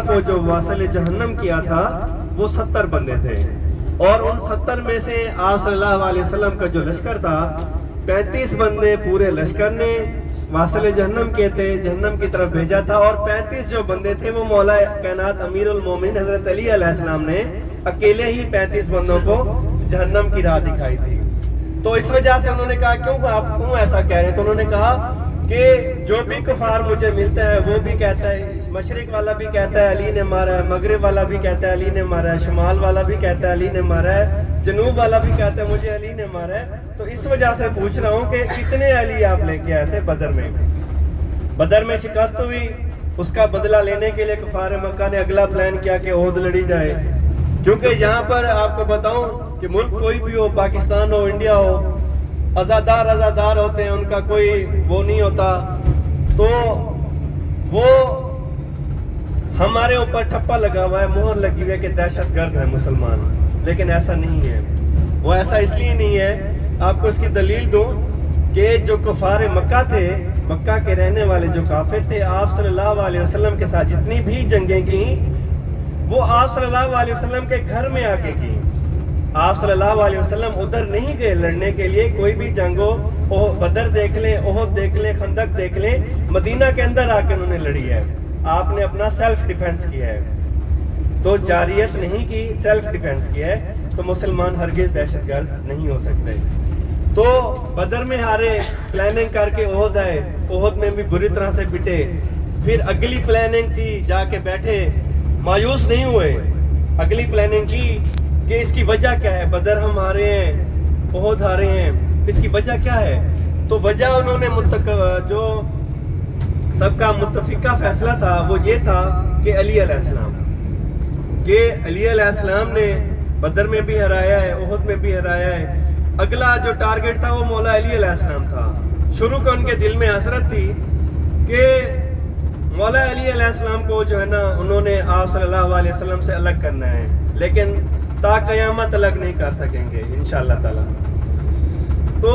کو جو واصل جہنم کیا تھا وہ 70 بندے تھے، اور ان 70 میں سے آپ صلی اللہ علیہ وسلم کا جو لشکر تھا 35 بندے پورے لشکر نے واصل جہنم کیے تھے، جہنم کی طرف بھیجا تھا، اور 35 جو بندے تھے وہ مولا کائنات امیر المومنین حضرت علی علیہ السلام نے اکیلے ہی 35 بندوں کو جہنم کی راہ دکھائی تھی۔ تو اس وجہ سے انہوں نے کہا کیوں آپ کیوں ایسا کہہ رہے ہیں؟ تو انہوں نے کہا کہ جو بھی کفار مجھے ملتا ہے وہ بھی کہتا ہے، مشرق والا بھی کہتا ہے علی نے مارا ہے، مغرب والا بھی کہتا ہے علی نے مارا ہے، شمال والا بھی کہتا ہے علی نے مارا ہے، جنوب والا بھی کہتا ہے مجھے علی نے مارا ہے۔ تو اس وجہ سے پوچھ رہا ہوں کہ کتنے علی آپ لے کے آئے تھے بدر میں؟ بدر میں شکست ہوئی، اس کا بدلہ لینے کے لیے کفار مکہ نے اگلا پلان کیا کہ عہد لڑی جائے، کیونکہ یہاں پر آپ کو بتاؤں کہ ملک کوئی بھی ہو، پاکستان ہو، انڈیا ہو، ازادار ہوتے ہیں، ان کا کوئی وہ نہیں ہوتا، تو وہ ہمارے اوپر ٹھپا لگا ہوا ہے، مہر لگی ہوئی ہے کہ دہشت گرد ہے مسلمان، لیکن ایسا نہیں ہے۔ وہ ایسا اس لیے نہیں ہے، آپ کو اس کی دلیل دوں کہ جو کفار مکہ تھے، مکہ کے رہنے والے جو کافر تھے، آپ صلی اللہ علیہ وسلم کے ساتھ جتنی بھی جنگیں کی وہ آپ صلی اللہ علیہ وسلم کے گھر میں آ کے کی۔ آپ صلی اللہ علیہ وسلم ادھر نہیں گئے لڑنے کے لیے، کوئی بھی جنگ ہو، بدر دیکھ لیں، احد دیکھ لیں، خندق دیکھ لیں، مدینہ کے اندر آ کے انہوں نے لڑی ہے، آپ نے اپنا سیلف ڈیفنس کیا ہے، تو جاریت نہیں کی، سیلف ڈیفنس کیا ہے، تو مسلمان ہرگز دہشت گرد نہیں ہو سکتے۔ تو بدر میں ہارے، پلاننگ کر کے احد آئے، احد میں بھی بری طرح سے پٹے، پھر اگلی پلاننگ تھی، جا کے بیٹھے، مایوس نہیں ہوئے، اگلی پلاننگ کی کہ اس کی وجہ کیا ہے، بدر ہم ہارے ہیں، احد ہارے ہیں، اس کی وجہ کیا ہے؟ تو وجہ انہوں نے جو سب کا متفقہ فیصلہ تھا وہ یہ تھا کہ علی علیہ السلام، کہ علی علیہ السلام نے بدر میں بھی ہرایا ہے، احد میں بھی ہرایا ہے، اگلا جو ٹارگٹ تھا وہ مولا علی علیہ السلام تھا۔ شروع کو ان کے دل میں حسرت تھی کہ مولا علی علیہ السلام کو جو ہے نا انہوں نے آپ صلی اللہ علیہ وسلم سے الگ کرنا ہے، لیکن تا قیامت الگ نہیں کر سکیں گے انشاءاللہ تعالی۔ تو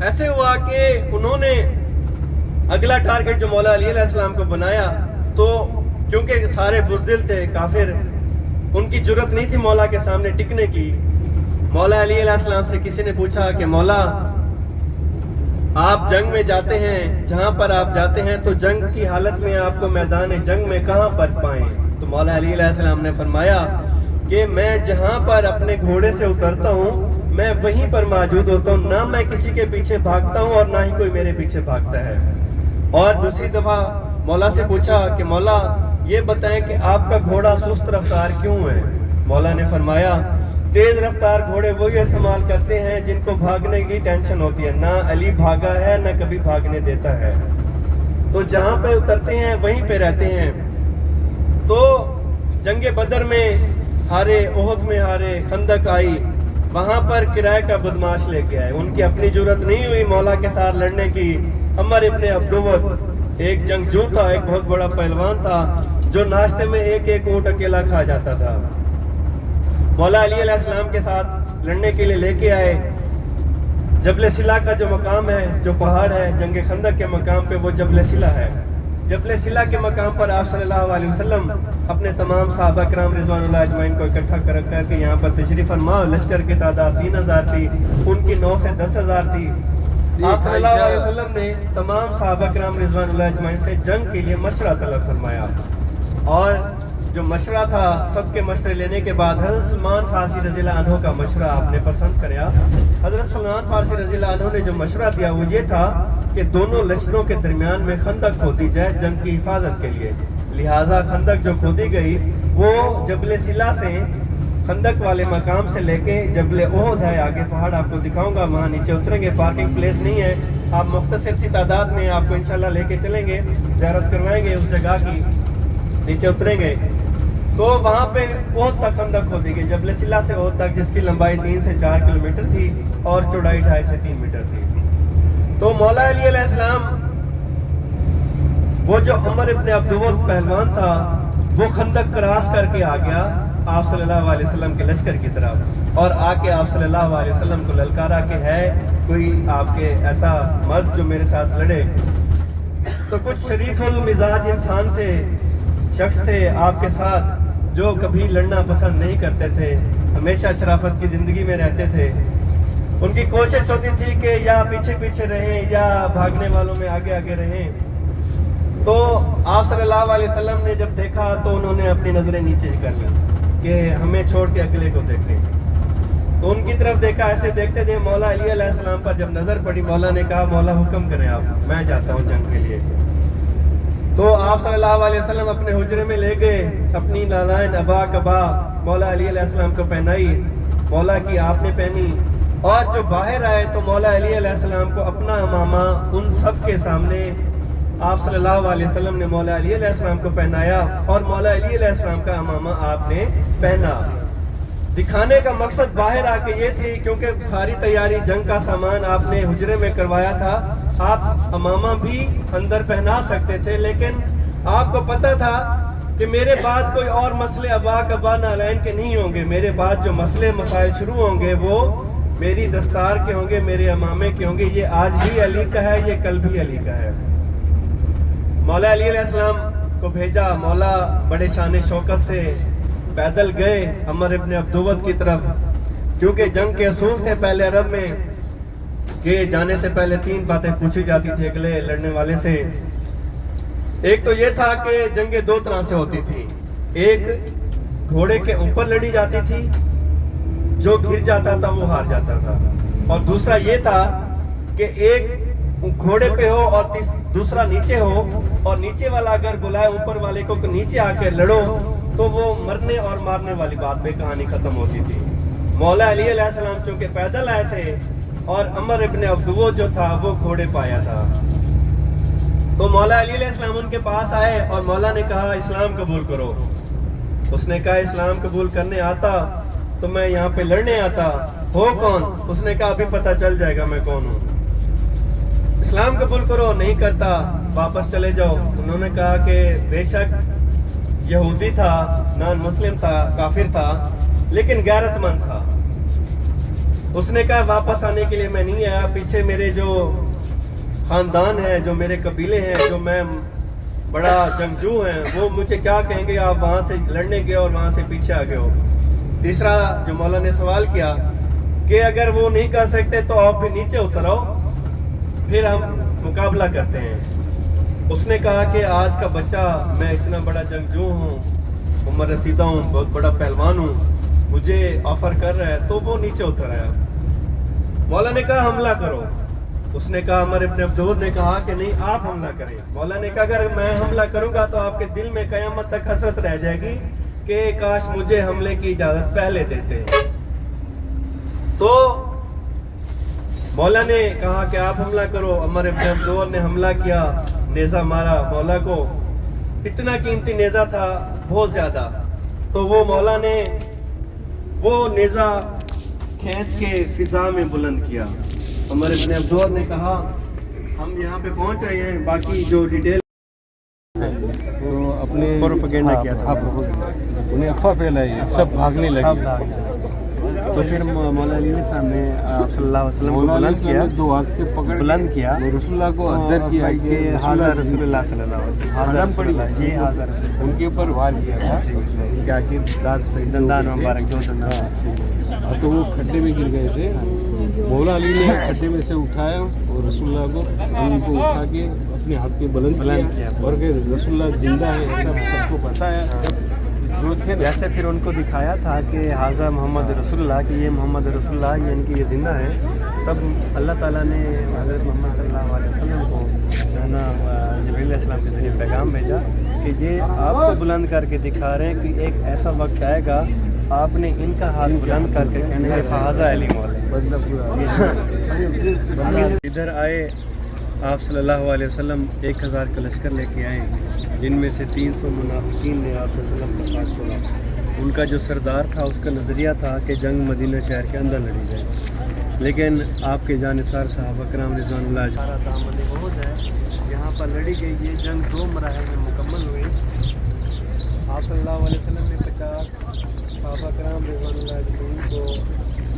ایسے ہوا کہ انہوں نے اگلا ٹارگٹ جو مولا علی علیہ السلام کو بنایا، تو کیونکہ سارے بزدل تھے کافر، ان کی جرت نہیں تھی مولا کے سامنے ٹکنے کی۔ مولا علی علیہ السلام سے کسی نے پوچھا کہ مولا آپ جنگ میں جاتے ہیں، جہاں پر آپ جاتے ہیں تو جنگ کی حالت میں آپ کو میدان جنگ میں کہاں پر پائیں؟ تو مولا علی علیہ السلام نے فرمایا کہ میں جہاں پر اپنے گھوڑے سے اترتا ہوں میں وہیں پر موجود ہوتا ہوں، نہ میں کسی کے پیچھے بھاگتا ہوں اور نہ ہی کوئی میرے پیچھے بھاگتا ہے۔ اور دوسری دفعہ مولا سے پوچھا کہ مولا یہ بتائیں کہ آپ کا گھوڑا سست رفتار کیوں ہے؟ مولا نے فرمایا تیز رفتار گھوڑے وہی استعمال کرتے ہیں جن کو بھاگنے کی ٹینشن ہوتی ہے، نہ علی بھاگا ہے نہ کبھی بھاگنے دیتا ہے، تو جہاں پہ اترتے ہیں وہیں پہ رہتے ہیں۔ تو جنگ بدر میں ہارے، احد میں ہارے، خندق آئی، وہاں پر کرائے کا بدماش لے کے آئے، ان کی اپنی جرت نہیں ہوئی مولا کے ساتھ لڑنے کی۔ عمر ابن عبدود ایک جنگجو تھا، ایک بہت بڑا پہلوان تھا، جو ناشتے میں ایک اونٹ اکیلا کھا جاتا تھا، مولا علی علیہ السلام کے ساتھ لڑنے کے لیے لے کے آئے۔ جبل سلا کا جو مقام ہے، جو پہاڑ ہے جنگ خندق کے مقام پہ، وہ جبل سلا ہے۔ جبل سلا کے مقام پر آپ صلی اللہ علیہ وسلم اپنے تمام صحابہ کرام رضوان اللہ اجمعین کو اکٹھا کر کے یہاں پر تشریف فرما، لشکر کی تعداد 3000 تھی، ان کی 9 سے 10,000 تھی۔ آپ صلی اللہ علیہ وسلم نے تمام صحابہ کرام رضوان اللہ اجمعین سے جنگ کے لیے مشورہ طلب فرمایا، اور جو مشورہ تھا سب کے مشورے لینے کے بعد حضرت سلمان فارسی رضی اللہ عنہ کا مشورہ آپ نے پسند کریا۔ حضرت سلمان فارسی رضی اللہ عنہ نے جو مشورہ دیا وہ یہ تھا کہ دونوں لشکروں کے درمیان میں خندق کھودی جائے جنگ کی حفاظت کے لیے، لہٰذا خندق جو کھودی گئی وہ جبل سلا سے، خندق والے مقام سے لے کے جبل احد ہے، آگے پہاڑ آپ کو دکھاؤں گا، وہاں نیچے اتریں گے، پارکنگ پلیس نہیں ہے، آپ مختصر سی تعداد میں آپ کو انشاءاللہ لے کے چلیں گے، زیارت کروائیں گے اس جگہ کی، نیچے اتریں گے تو وہاں پہ احد تک خندق کھودی گئی، جبل سلا سے احد تک، جس کی لمبائی 3 سے 4 کلومیٹر تھی اور چوڑائی 2.5 سے 3 میٹر تھی۔ تو مولا علی علیہ السلام، وہ جو عمر ابن عبدود پہلوان تھا، وہ خندق کراس کر کے آ گیا آپ صلی اللہ علیہ وسلم کے لشکر کی طرف، اور آ کے آپ صلی اللہ علیہ وسلم کو للکارا کہ ہے کوئی آپ کے ایسا مرد جو میرے ساتھ لڑے۔ تو کچھ شریف المزاج انسان تھے، شخص تھے آپ کے ساتھ جو کبھی لڑنا پسند نہیں کرتے تھے، ہمیشہ شرافت کی زندگی میں رہتے تھے. ان کی کوشش ہوتی تھی کہ یا پیچھے پیچھے رہیں یا بھاگنے والوں میں آگے آگے رہیں. تو آپ صلی اللہ علیہ وسلم نے جب دیکھا تو انہوں نے اپنی نظریں نیچے کر لی کہ ہمیں چھوڑ کے اگلے کو دیکھیں. تو ان کی طرف دیکھا، ایسے دیکھتے تھے. مولا علی علیہ السلام پر جب نظر پڑی، مولا نے کہا مولا حکم کریں آپ، میں جاتا ہوں جنگ کے لیے. تو آپ صلی اللہ علیہ وسلم اپنے حجرے میں لے گئے، اپنی لالائن ابا کبا مولا علی علیہ السلام کو پہنائی، مولا کی آپ نے پہنی. اور جو باہر آئے تو مولا علی علیہ السلام کو اپنا امامہ ان سب کے سامنے آپ صلی اللہ علیہ وسلم نے مولا علی علیہ السلام کو پہنایا اور مولا علی علیہ السلام کا امامہ آپ نے پہنا. دکھانے کا مقصد باہر آ کے یہ تھی، کیونکہ ساری تیاری جنگ کا سامان آپ نے حجرے میں کروایا تھا، آپ امامہ بھی اندر پہنا سکتے تھے، لیکن آپ کو پتہ تھا کہ میرے بعد کوئی اور مسئلے ابا کبا نالین کے نہیں ہوں گے. میرے بعد جو مسئلے مسائل شروع ہوں گے وہ میری دستار کے ہوں گے، میرے امامے کے ہوں گے. یہ آج بھی علی کا ہے، یہ کل بھی علی کا ہے. مولا علی علیہ السلام کو بھیجا. مولا بڑے شان شوکت سے پیدل گئے عمر ابن عبدوت کی طرف، کیونکہ جنگ کے اصول تھے پہلے عرب میں کہ جانے سے پہلے 3 باتیں پوچھی جاتی تھی اگلے لڑنے والے سے. ایک تو یہ تھا کہ جنگیں 2 طرح سے ہوتی تھی. ایک گھوڑے کے اوپر لڑی جاتی تھی، جو گر جاتا تھا وہ ہار جاتا تھا. اور دوسرا یہ تھا کہ ایک گھوڑے پہ ہو اور دوسرا نیچے ہو، اور نیچے والا اگر بلائے اوپر والے کو کہ نیچے آ کے لڑو تو وہ مرنے اور مارنے والی بات پہ کہانی ختم ہوتی تھی. مولا علی علیہ السلام چونکہ پیدل آئے تھے اور عمر ابن عبدوت جو تھا وہ گھوڑے پایا تھا. تو مولا علی علیہ السلام ان کے پاس آئے اور مولا نے کہا اسلام قبول کرو. اس نے کہا اسلام قبول کرنے آتا تو میں یہاں پہ لڑنے آتا. ہو کون؟ اس نے کہا ابھی پتہ چل جائے گا میں کون ہوں. اسلام قبول کرو. نہیں کرتا واپس چلے جاؤ. انہوں نے کہا کہ بے شک یہودی تھا، نان مسلم تھا، کافر تھا، لیکن غیرت مند تھا. اس نے کہا واپس آنے کے لیے میں نہیں آیا. پیچھے میرے جو خاندان ہے، جو میرے قبیلے ہیں، جو میں بڑا جنگجو ہیں، وہ مجھے کیا کہیں گے آپ وہاں سے لڑنے گئے اور وہاں سے پیچھے آ گئے ہو. تیسرا جو مولا نے سوال کیا کہ اگر وہ نہیں کر سکتے تو آپ پھر نیچے اتر آؤ، پھر ہم مقابلہ کرتے ہیں. اس نے کہا کہ آج کا بچہ، میں اتنا بڑا جنگجو ہوں، عمر رسیدہ ہوں، بہت بڑا پہلوان ہوں، مجھے آفر کر رہا ہے. تو وہ نیچے اتر آیا. مولا نے کہا حملہ کرو. اس نے کہا عمر ابن عبدوت نے کہا کہ نہیں آپ حملہ کریں. مولا نے کہا اگر میں حملہ کروں گا تو آپ کے دل میں قیامت تک حسرت رہ جائے گی کہ کاش مجھے حملے کی اجازت پہلے دیتے. تو مولا نے کہا کہ آپ حملہ کرو. عمر ابن عبدوت نے حملہ کیا، نیزہ مارا مولا کو. اتنا قیمتی نیزہ تھا، بہت زیادہ. تو وہ مولا نے وہ نیزہ کھینچ کے فضا میں بلند کیا. عمر ابن عبدوت نے کہا ہم یہاں پہ پہنچ رہے ہیں، باقی جو ڈیٹیل تو اپنے پروپیگنڈا کیا تھا، انہیں افواہ پھیلائی، سب بھاگنے لگے. تو پھر مولا علی نے سامنے آپ صلی اللہ علیہ وسلم کو بلند کیا، 2 ہاتھ سے پکڑ بلند کیا، رسول اللہ کو اندر کیا کہ حاضر رسول اللہ صلی اللہ علیہ وسلم، حرم پڑی یہ حاضر رسول اللہ ان کے اوپر وار کیا تھا کہ آخر دانت سے دندان مبارک، 2 دندان. تو وہ کھڈے میں گر گئے تھے. مولا علی نے کھڈے میں سے اٹھایا اور رسول اللہ کو ان کو اٹھا کے اپنے ہاتھ پہ بلند کیا اور کہ رسول اللہ زندہ ہے ایسا سب کو پتہ ہے. جو تھے جیسے پھر ان کو دکھایا تھا کہ حاضر محمد رسول اللہ، کہ یہ محمد رسول اللہ، یہ ان کی یہ زندہ ہے. تب اللہ تعالیٰ نے حضرت محمد صلی اللہ علیہ وسلم کو جو ہے نا جبریل علیہ السلام کے ذریعے پیغام بھیجا کہ یہ آپ کو بلند کر کے دکھا رہے ہیں کہ ایک ایسا وقت آئے گا آپ نے ان کا ہاتھ بلند کر کے کہنا ہے فہذا علی مولا. ادھر آئے آپ صلی اللہ علیہ وسلم 1000 کا لشکر لے کے آئے، جن میں سے 300 منافقین نے آپ صلی اللہ علیہ وسلم کا ساتھ چھوڑا. ان کا جو سردار تھا اس کا نظریہ تھا کہ جنگ مدینہ شہر کے اندر لڑی جائے، لیکن آپ کے جانثار صحابہ کرام رضوان اللہ اجمعین دامن عہد ہے، یہاں پر لڑی گئی. یہ جنگ 2 مراحل میں مکمل ہوئی. آپ صلی اللہ علیہ وسلم نے 50 صحابہ کرام رضوان اللہ اجمعین کو،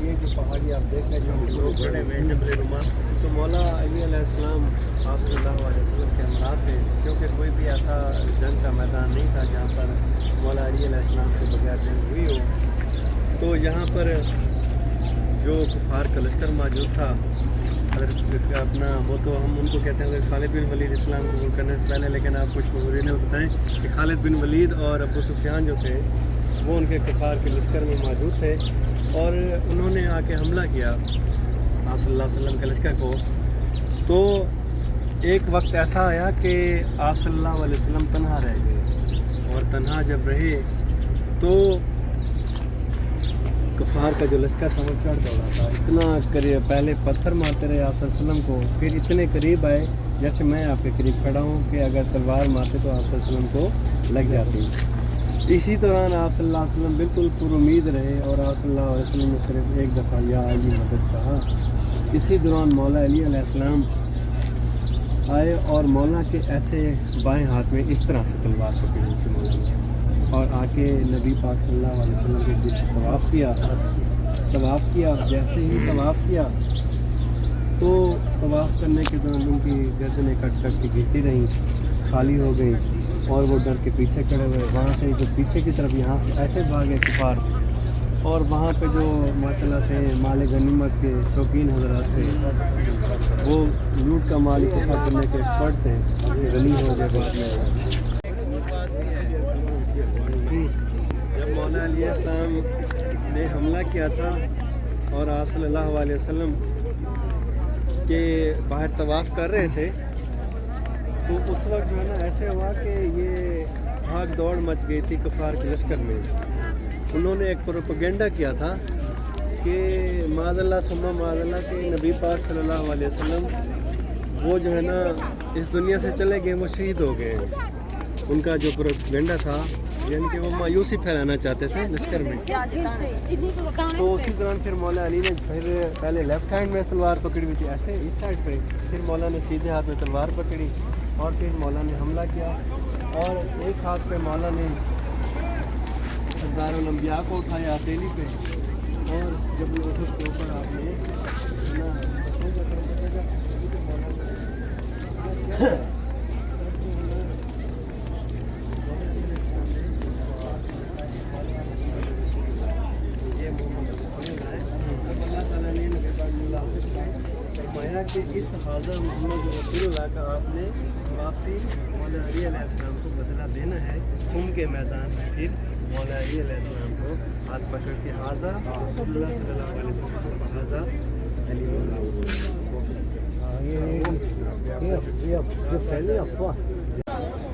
یہ جو پہاڑی آپ دیکھ رہے ہیں جو لوگ کھڑے ہوئے ہیں جبل رومان، تو مولا علی علیہ السلام آپ صلی اللہ علیہ وسلم کے ہمراہ تھے، کیونکہ کہ کوئی بھی ایسا جنگ کا میدان نہیں تھا جہاں پر مولا علی علیہ السلام کے بغیر جنگ ہوئی ہو. تو یہاں پر جو کفار کا لشکر موجود تھا، حضرت اپنا وہ تو ہم ان کو کہتے ہیں خالد بن ولید اسلام قبول کرنے سے پہلے، لیکن آپ کچھ مورینہ بتائیں کہ خالد بن ولید اور ابو سفیان جو تھے وہ ان کے کفار کے لشکر میں موجود تھے، اور انہوں نے آ کے حملہ کیا آپ صلی اللہ علیہ وسلم کے لشکر کو. تو ایک وقت ایسا آیا کہ آپ صلی اللہ علیہ وسلم تنہا رہ گئے، اور تنہا جب رہے تو کفار کا جو لشکر تھا وہ چڑھ دوڑا تھا. اتنا قریب پہلے پتھر مارتے رہے آپ صلی اللہ علیہ وسلم کو، پھر اتنے قریب آئے جیسے میں آپ کے قریب کھڑا ہوں کہ اگر تلوار مارتے تو آپ صلی اللہ علیہ وسلم کو لگ جاتی. اسی دوران آپ صلی اللہ علیہ وسلم بالکل پر امید رہے، اور آپ صلی اللہ علیہ وسلم نے صرف ایک دفعہ یا علی مدد کہا. اسی دوران مولا علی علیہ السلام آئے اور مولا کے ایسے بائیں ہاتھ میں اس طرح سے تلوار پکڑی ہوئی تھی مولا نے، اور آ کے نبی پاک صلی اللہ علیہ وسلم کے دل طواف کیا. جیسے ہی طواف کیا تو طواف کرنے کے دوران ان کی گردنیں کٹ کٹ کے گرتی رہیں، خالی ہو گئی، اور وہ ڈر کے پیچھے کھڑے ہوئے. وہاں سے جو پیچھے کی طرف یہاں سے ایسے بھاگے کفار، اور وہاں پہ جو ماشاء اللہ سے مال غنیمت کے شوقین حضرات تھے، وہ لوٹ کا مال اکٹھا کرنے کے ایکسپرٹ تھے، غنی ہو گئے بعد میں. جب مولا علیہ السلام نے حملہ کیا تھا اور آپ صلی اللہ علیہ وسلم کے باہر طواف کر رہے تھے، تو اس وقت جو ہے نا ایسے ہوا کہ یہ بھاگ دوڑ مچ گئی تھی کفار کے لشکر میں. انہوں نے ایک پروپیگنڈا کیا تھا کہ معاذ اللہ ثم معاذ اللہ کہ نبی پاک صلی اللہ علیہ وسلم وہ جو ہے نا اس دنیا سے چلے گئے، وہ شہید ہو گئے. ان کا جو پروپیگنڈا تھا، یعنی کہ وہ مایوسی پھیلانا چاہتے تھے لشکر میں. تو اسی دوران پھر مولا علی نے پھر پہلے لیفٹ ہینڈ میں تلوار پکڑی ہوئی تھی ایسے اس سائڈ پہ، پھر مولا نے سیدھے ہاتھ میں تلوار پکڑی، اور پھر مولا نے حملہ کیا. اور ایک ہاتھ پہ مولا نے سردار الانبیاء کو اٹھایا ہتھیلی پہ، اور جب وہ اس کے اوپر آپ نے فرمایا کہ اس حاضر محمد رسول اللہ کا آپ نے واپسی مولا علی علیہ السلام کو بدلہ دینا ہے. خم کے میدان میں پھر مولا علی علیہ السلام کو ہاتھ پکڑ کے حاضر رسول اللہ صلی اللہ علیہ وسلم کو حاضر علی اللہ.